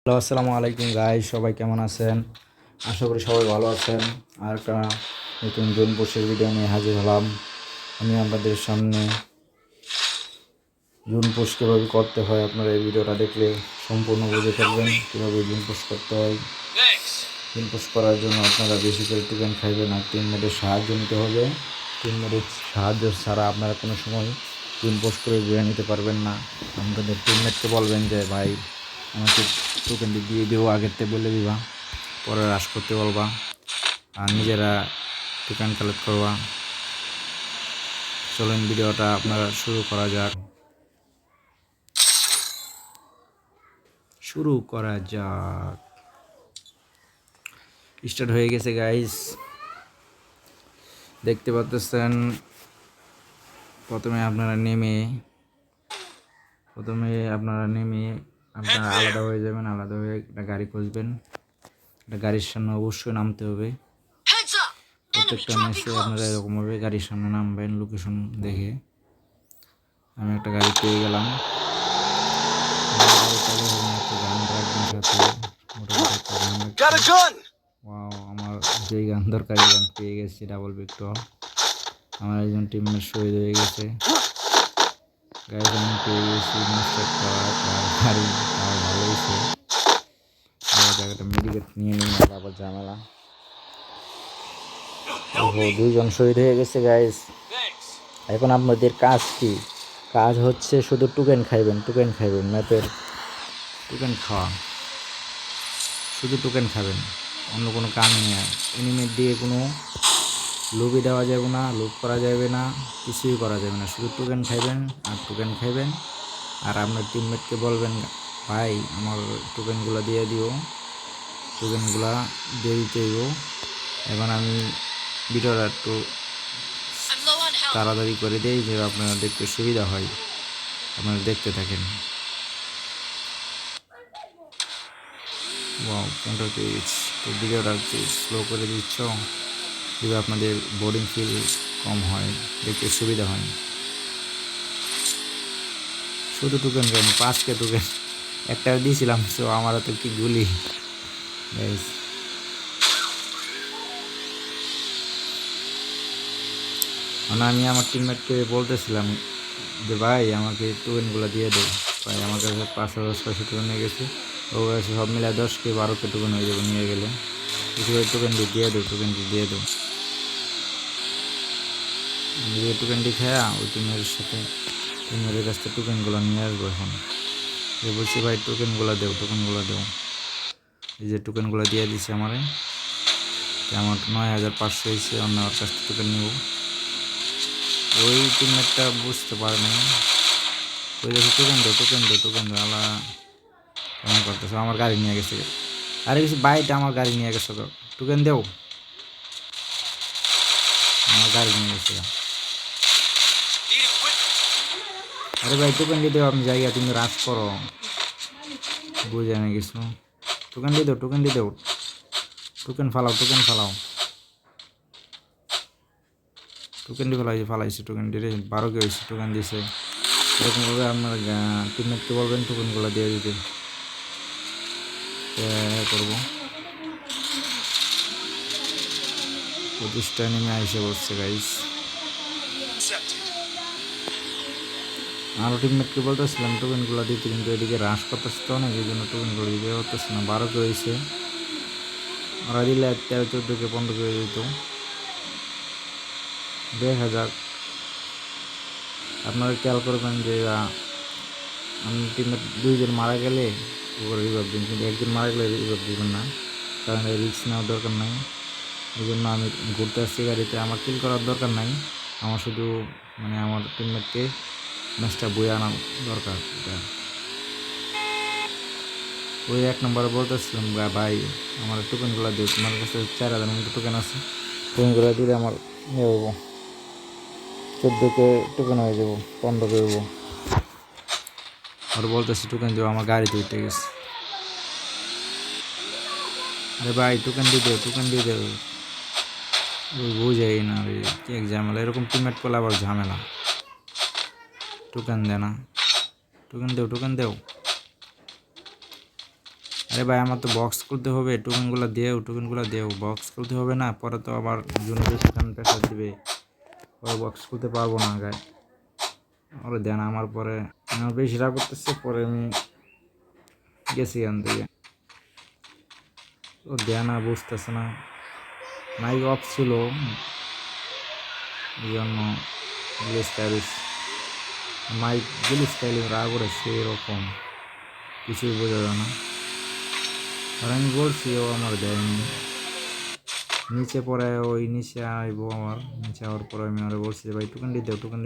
Hello, আসসালামু আলাইকুম guys, সবাই কেমন আছেন? আশা করি সবাই ভালো আছেন। আর একটা নতুন জুন পোস্টের ভিডিও নিয়ে হাজির হলাম। আমি আপনাদের সামনে জুন পোস্ট কীভাবে করতে হয় আপনারা এই ভিডিওটা দেখলে সম্পূর্ণ বুঝে ফেলবেন কীভাবে জুন পোস্ট করতে হয়। জুন পোস্ট করার জন্য আপনারা বেশি করে টোকেন খাইবেন আর টিমমেটের সাহায্য নিতে হবে। টিমমেটের সাহায্য ছাড়া আপনারা কোনো সময় জুন পোস্ট করে বুঝে নিতে পারবেন না। আপনাদের টিমমেটকে বলবেন যে ভাই আমাকে টোকেনটি দিয়ে দিও, আগের থেকে বলে দিবা, পরে হ্রাস করতে বলবা, আর নিজেরা টোকেন কালেক্ট করবা। চলেন ভিডিওটা আপনারা শুরু করা যাক। স্টার্ট হয়ে গেছে গাইস, দেখতে পাচ্ছেন। প্রথমে আপনারা নেমে আপনারা আলাদা হয়ে যাবেন। আলাদা হয়ে একটা গাড়ি খুঁজবেন। একটা গাড়ির সামনে অবশ্যই নামতে হবে। প্রত্যেকটা ম্যাচে আপনারা এরকমভাবে গাড়ির সামনে নামবেন লোকেশন দেখে। আমি একটা গাড়ি পেয়ে গেলাম। আমার যেই গান দরকারি গান পেয়ে গেছি, ডাবল ভিক্টর। আমার একজন টিমমেট শহীদ হয়ে গেছে। গাড়ি আমি পেয়ে গেছি গাড়ি, তাও ভালো হয়েছে। জায়গাটা মেডিকেট নিয়ে নিই, আবার ঝামেলা। দুইজন শহীদ হয়ে গেছে গাইস। এখন আপনাদের কাজ কি? কাজ হচ্ছে শুধু টোকেন খাইবেন ম্যাপের টোকেন খাওয়া। শুধু টোকেন খাবেন, অন্য কোনো কাজ নেই। আর এনিমেট দিয়ে কোনো লোভই দেওয়া যাবে না, লোভ করা যাবে না, কিছুই করা যাবে না। শুধু টোকেন খাইবেন। আর আপনার টিমমেটকে বলবেন ভাই আমার টোকেনগুলো দিয়ে দিও, টোকেনগুলো দিয়ে দিতে হইব। এখন আমি ভিডিওটা একটু তাড়াতাড়ি করে দেই যে আপনারা দেখতে সুবিধা হয়, আপনারা দেখতে থাকেন। তো ভিডিওটা একটু স্লো করে দিচ্ছ, যদি আপনাদের বোর্ডিং ফিল কম হয়, দেখতে সুবিধা হয়। শুধু টোকেন দেন, 5কে টোকেন একটা দিয়েছিলাম, তো আমার তো কি গুলি গাইস। মানে আমি আমার টিমমেটকে বলতেছিলাম যে ভাই আমাকে টোকেনগুলো দিয়ে দেবো। ভাই আমার কাছে 5,600 টোকেন নিয়ে গেছে, ও কাছে সব মিলে 10কে 12কে টোকেন হয়ে যাবে নিয়ে গেলে। কিছু টোকেনটি দিয়ে দেবো। নিজের টোকেনটি খেয়া ওই টিমের কাছ থেকে টোকেনগুলো নিয়ে আসবো। এখন বলছি ভাই টোকেনগুলো দেও। এই যে টোকেনগুলো দিয়ে দিচ্ছে আমার 9,500 হয়েছে। অন্য কাছ থেকে টোকেন নেব। ওই টিমমেটটা বুঝতে পারে না, ওই দেখো টোকেন দো আলা কেমন করতেছে। আমার গাড়ি নিয়ে গেছে, আরে কিছু বাইটা আমার গাড়ি নিয়ে গেছে। টোকেন দেও, আমার গাড়ি নিয়ে গেছে। আরে ভাই টোকেন দিয়ে দেও, আপনি জায়গা তুমি রাজ করো, বুঝে না কিছু। টোকেন দিয়ে দেও। টোকেন ফালাও। টোকেন দিয়ে ফালাইছে টোকেন দিয়ে 12কে হয়েছে টোকেন দিয়েছে। এরকমভাবে আপনার টিমমেটকে বলবেন টোকেনগুলো দিয়ে দিতে। করবো 25টা নেমে এসে বসছে গাইস। আরও টিমমেটকে বলতেছিলাম টোকেনগুলো দিতে, কিন্তু এদিকে হ্রাস করতেছে তো অনেক, এই জন্য টোকেনগুলো দিতে পারতেছে না। 12কে হয়েছে, ওরা দিলে 13, 14কে 15কে হয়ে যেত। দেখা যাক। আপনারা খেয়াল করবেন যে আমি টিমের 2জন মারা গেলে ওপরে রিভাইভ দিন, কিন্তু একজন মারা গেলে রিভাইভ দিবেন না, কারণ রিস্ক নেওয়ার দরকার নাই। এই জন্য আমি ঘুরতে আসছি গাড়িতে। আমার কিল করার দরকার নাই, আমার শুধু আমার টিমমেটকে ম্যাচটা বয়ে আনা দরকার। এটা ওই 1 নম্বরে বলতেছিলাম ভাই আমার টোকেনগুলো দিও, তোমার কাছে 4,000 মতো টোকেন আছে, টোকেনগুলো দিলে আমার ইয়ে হবো, 14কে টোকেন হয়ে যাবো, 15কে হবো। আর বলতেছি টোকেন দেবো, আমার গাড়িতে উঠে গেছে। আরে ভাই টোকেন দিয়ে দেও। বুঝাই না রে, কি এক ঝামেলা। এরকম টিমমেট করলে আবার ঝামেলা। টোকেন দে না, টোকেন দেও। আরে ভাই আমার তো বক্স করতে হবে, টোকেনগুলো দেও, বক্স করতে হবে না, পরে তো আবার জন্য বেশি টান প্রেশার দিবে, পরে বক্স করতে পারবো না গায়ে। ওরে দেন আমার, পরে আমার বেশি রাগ করতেছে, পরে আমি গেছি এখান থেকে। ও দেয় না, বুঝতেছে না, মাইক অফ ছিল এই জন্য মাইক গুলি স্টাইল রাগ করেছে এরকম, কিছুই বোঝা যায় না। আর আমি বলছি ও আমার দেয়নি, নিচে পরে ওই নিচে আইবো, আমার নিচে আওয়ার পরে আমি আরো বলছি যে ভাই টোকেনটি দেও, টোকেন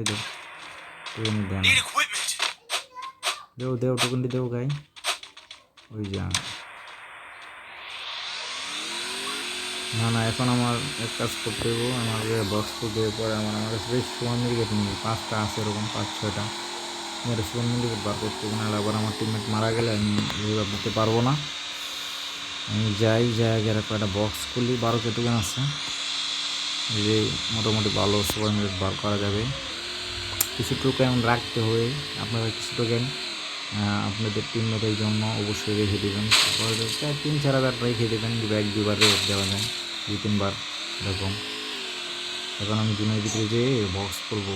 দেন, দেও টোকেনটি দেও গাই। ওই যা না, এখন আমার এক কাজ করতে হইব, আমার বক্স করতে পরে আমার কাছে বেশ সুপার মেডিকেট নিবি, 5টা আছে এরকম, 5-6টা মেরে সুপার মেডিকেট বার করতে হবে, নাহলে আবার আমার টিমমেট মারা গেলে আমি রিভাইভ দিতে পারবো না। আমি যাই গেলে কয়েকটা বক্স খুলি, 12টা টোকেন আছে, যে মোটামুটি ভালো সুপার মেডিকেট বার করা যাবে। কিছু টোকেন রাখতে হবে, আপনারা কিছু টোকেন আপনাদের টিমমেটের জন্য অবশ্যই রেখে দেবেন, 3-4 হাজার রেখে দেবেন, 1-2 বার রেট দেওয়া যায়, 2-3 বার এরকম। এখন আমি জুনের ভিতরে যেয়ে বক্স করবো,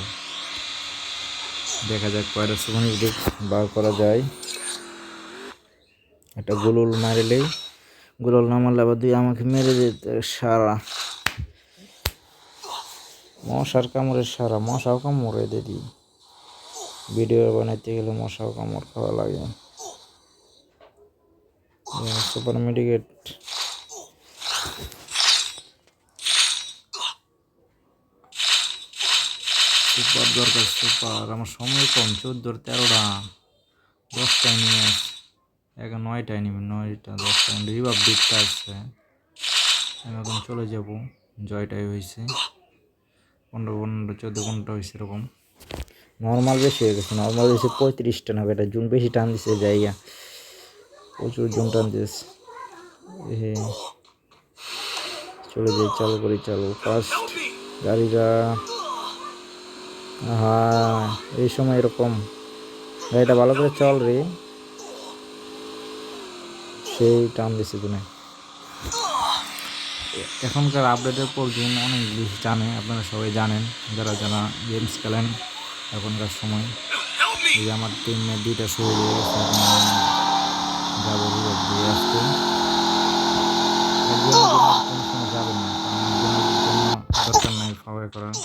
দেখা যাক কয়টা সুপার মেডিকেট বার করা যায়। একটা গুলুল মারলেই, গুলুল না মারলে আবার দুই আমাকে মেরে যেতে সারা, মশার কামড়ে সারা, মশাও কামড়ে দিদি, ভিডিও বানাইতে গেলে মশাও কামড় খাওয়া লাগে। সুপার মেডিকেট সুপার দরকার, সুপার আমার সময় কম, 14-13টা, 10টা নিয়ে আসছে, 9টায় নিবি, 9টা 10টা রিভাব দিকটা আসছে। আমি এখন চলে যাব, জয়টাই হয়েছে 15-14 হয়েছে এরকম, নর্মাল বেশি হয়ে গেছে, নর্মাল বেশি 35টা না, এটা জুন বেশি টান দিছে জায়গা, প্রচুর জুন টান দিয়েছে। চলে যাই, চালু করি, চালু ফার্স্ট গাড়িটা। হ্যাঁ এই সময় এরকম গাড়িটা ভালো করে চল রে, সেই টান দিছে জুনে। এখনকার আপডেটের পর জুন অনেক বেশি টানে, আপনারা সবাই জানেন যারা যারা গেমস খেলেন এখনকার সময়। এই যে আমার টিমে 2টা শুরু হয়ে গেছে, যাবো রিভাইভ দিয়ে আসতে, কোনো সময় যাবেন না, কারণ কোনো দরকার নাই ফাওয়ার করার।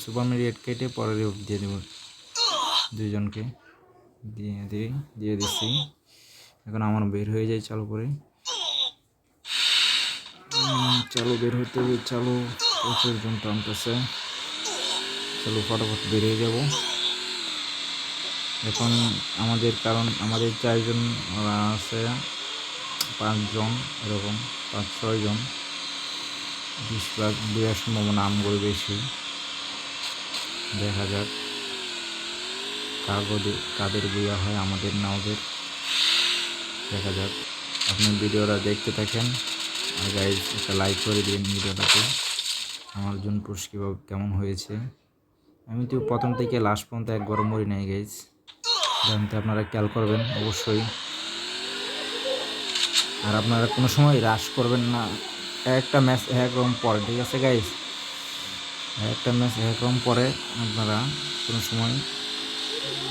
সুপার মেডিকেট কেটে পরে রিভাইভ দিয়ে দেব, দুইজনকে দিয়ে দিচ্ছি। এখন আমার বের হয়ে যায়, চালু করে, চালু বের হতে হবে, চালু প্রচুর জন টানতেছে, চালু ফটাফট বের হয়ে যাব এখন আমাদের, কারণ আমাদের 4 জন ওরা আছে, 5 জন এরকম, 5-6 জন, 20 ভাগ 2-এর সম্ভাবনা আমগুলো বেশি। দেখা যাক কাদের বুয়া হয়, আমাদের না ওদের, দেখা যাক। আপনি ভিডিওটা দেখতে থাকেন, আর গাইজ একটা লাইক করে দিন ভিডিওটাকে, আমার জন্য পুরুষ কীভাবে কেমন হয়েছে। আমি তো প্রথম থেকে লাস্ট পর্যন্ত একবার মরি নাই গাইজ, জানতে আপনারা খেয়াল করবেন অবশ্যই। আর আপনারা কোনো সময় রাশ করবেন না, একটা ম্যাচ একরকম পরে, ঠিক আছে গাইজ, একটা ম্যাচ একরকম পরে আপনারা কোনো সময়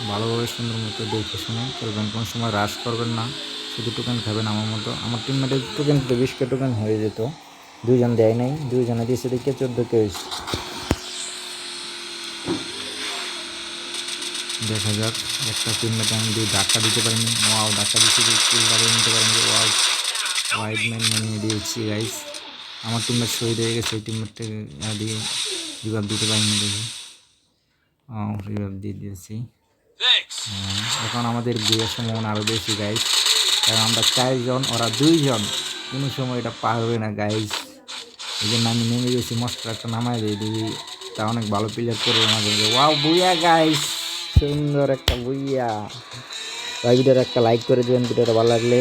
ভালোভাবে সুন্দর মতো দেখে শুনে খেলবেন, কোনো সময় রাশ করবেন না, শুধু টোকেন খাবেন আমার মতো। আমার টিমমেটের টোকেন তো 20কে টোকেন হয়ে যেত, 2জন দেয় নাই, 2জনে দিয়েছে দেখে 14কে হয়েছে। দেখা যাক, একটা টিমমেট আমি 2 ধাক্কা দিতে পারিনি, ওয়াও ধাক্কা দিতে কিলটাকে নিতে পারিনি, ওয়াও ওয়াইডম্যান নিয়ে দিয়েছি গাইস। আমার টিমমেট শহীদ হয়ে গেছে, টিমমেটটাকে দিয়ে রিভাইভ দিতে পারিনি দেখি, রিভাইভ দিয়ে দিয়েছি। এখন আমাদের বিয়ের সম্ভাবনা আরও বেশি গাইস, কারণ আমরা 4 জন, ওরা 2 জন, কোনো সময় এটা পারবে না গাইস। এই জন্য আমি নেমে গেছি, মস্ত একটা নামাই দিই, তা অনেক ভালো প্লেয়ার করে আমাদের। ওয়াও বুইয়া গাইস, সুন্দর একটা বুইয়া। ভিডিওর একটা লাইক করে দেবেন ভিডিওটা ভালো লাগলে।